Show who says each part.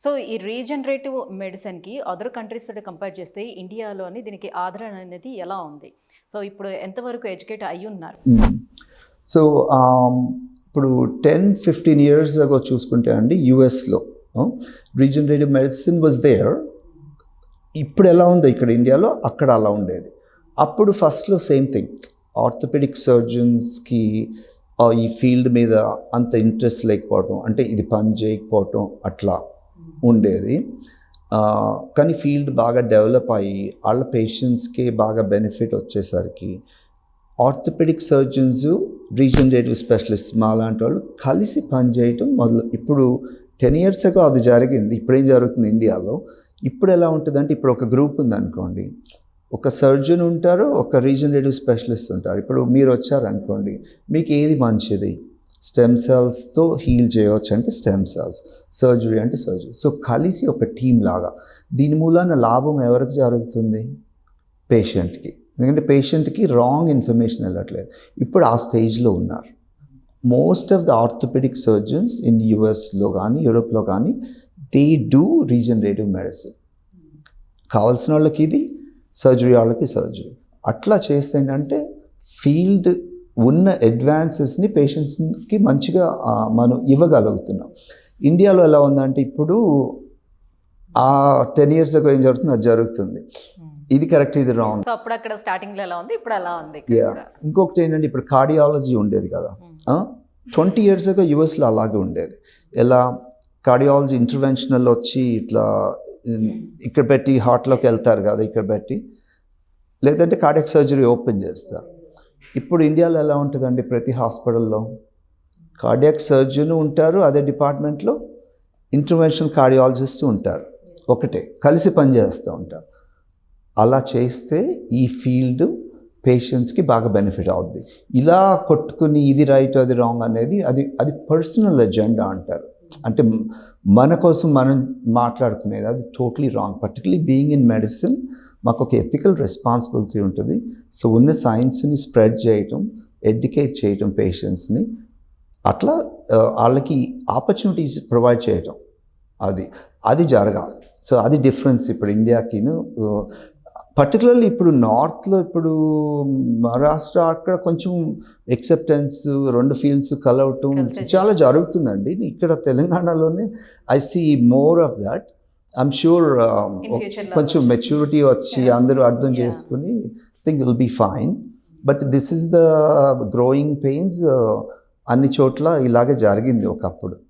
Speaker 1: So ఈ regenerative మెడిసిన్‌కి other countries తోటి compare చేస్తే ఇండియాలోని దీనికి ఆదరణ అనేది ఎలా ఉంది? సో ఇప్పుడు ఎంతవరకు ఎడ్యుకేట్ అయ్యున్నారు?
Speaker 2: సో ఇప్పుడు 10-15 ఇయర్స్ అగో చూసుకుంటే అండి యూఎస్లో రీజనరేటివ్ మెడిసిన్ వాజ్ దేర్. ఇప్పుడు ఎలా ఉందో ఇక్కడ ఇండియాలో అక్కడ అలా ఉండేది. అప్పుడు ఫస్ట్లో సేమ్ థింగ్, ఆర్థోపెడిక్ సర్జన్స్కి ఈ ఫీల్డ్ మీద అంత ఇంట్రెస్ట్ లేకపోవటం, అంటే ఇది పని చేయకపోవటం అట్లా ఉండేది. కానీ ఫీల్డ్ బాగా డెవలప్ అయ్యి వాళ్ళ పేషెంట్స్కి బాగా బెనిఫిట్ వచ్చేసరికి ఆర్థోపెడిక్ సర్జన్స్, రీజనరేటివ్ స్పెషలిస్ట్ మా లాంటి వాళ్ళు కలిసి పనిచేయటం మొదలు. ఇప్పుడు 10 years ago అది జరిగింది. ఇప్పుడేం జరుగుతుంది ఇండియాలో? ఇప్పుడు ఎలా ఉంటుందంటే, ఇప్పుడు ఒక గ్రూప్ ఉందనుకోండి, ఒక సర్జన్ ఉంటారు, ఒక రీజనరేటివ్ స్పెషలిస్ట్ ఉంటారు. ఇప్పుడు మీరు వచ్చారనుకోండి, మీకు ఏది మంచిది? స్టెమ్ సెల్స్తో హీల్ చేయవచ్చు అంటే స్టెమ్ సెల్స్, సర్జరీ అంటే సర్జరీ. సో కలిసి ఒక టీం లాగా. దీని మూలాన లాభం ఎవరికి జరుగుతుంది? పేషెంట్కి. ఎందుకంటే పేషెంట్కి రాంగ్ ఇన్ఫర్మేషన్ వెళ్ళట్లేదు. ఇప్పుడు ఆ స్టేజ్లో ఉన్నారు most of the orthopedic surgeons in యూఎస్లో కానీ యూరోప్లో కానీ. They do regenerative medicine. కావాల్సిన వాళ్ళకి ఇది, సర్జరీ వాళ్ళకి సర్జరీ. అట్లా చేస్తే ఏంటంటే ఫీల్డ్ ఉన్న అడ్వాన్సెస్ని పేషెంట్స్కి మంచిగా మనం ఇవ్వగలుగుతున్నాం. ఇండియాలో ఎలా ఉందంటే, ఇప్పుడు ఆ 10 years ago ఏం జరుగుతుంది అది జరుగుతుంది. ఇది కరెక్ట్, ఇది రాంగ్.
Speaker 1: సో అప్పుడు అక్కడ స్టార్టింగ్లో ఎలా ఉంది, ఇప్పుడు అలా ఉంది.
Speaker 2: ఇంకొకటి ఏంటంటే, ఇప్పుడు కార్డియాలజీ ఉండేది కదా, 20 years ago యూఎస్లో అలాగే ఉండేది. ఎలా కార్డియాలజీ ఇంటర్వెన్షనల్ వచ్చి ఇట్లా ఇక్కడ పెట్టి హార్ట్లోకి వెళ్తారు కదా, ఇక్కడ పెట్టి, లేదంటే కార్డియాక్ సర్జరీ ఓపెన్ చేస్తారు. ఇప్పుడు ఇండియాలో ఎలా ఉంటుందండి, ప్రతి హాస్పిటల్లో కార్డియాక్ సర్జన్ ఉంటారు, అదే డిపార్ట్మెంట్లో ఇంటర్వెన్షనల్ కార్డియాలజిస్ట్ ఉంటారు, ఒకటే కలిసి పనిచేస్తూ ఉంటారు. అలా చేస్తే ఈ ఫీల్డ్ పేషెంట్స్కి బాగా బెనిఫిట్ అవుద్ది. ఇలా కొట్టుకుని ఇది రైట్ అది రాంగ్ అనేది అది పర్సనల్ ఎజెండా అంటారు. అంటే మన కోసం మనం మాట్లాడుకునేది అది totally wrong. Particularly being in medicine మాకు ఒక ఎథికల్ రెస్పాన్సిబిలిటీ ఉంటుంది. సో ఉన్న సైన్స్ని స్ప్రెడ్ చేయటం, ఎడ్యుకేట్ చేయటం పేషెంట్స్ని, అట్లా వాళ్ళకి ఆపర్చునిటీస్ ప్రొవైడ్ చేయటం, అది జరగాలి. సో అది డిఫరెన్స్ ఇప్పుడు ఇండియాకిను. పర్టికులర్లీ ఇప్పుడు నార్త్లో, ఇప్పుడు మహారాష్ట్ర అక్కడ కొంచెం ఎక్సెప్టెన్స్, రెండు ఫీల్డ్స్ కలవటం చాలా జరుగుతుందండి. ఇక్కడ తెలంగాణలోనే I see more of that. I'm sure కొంచెం మెచ్యూరిటీ వచ్చి అందరూ అర్థం చేసుకుని think will be fine. But this is the growing pains. అన్ని చోట్ల ఇలాగే జరిగింది ఒకప్పుడు.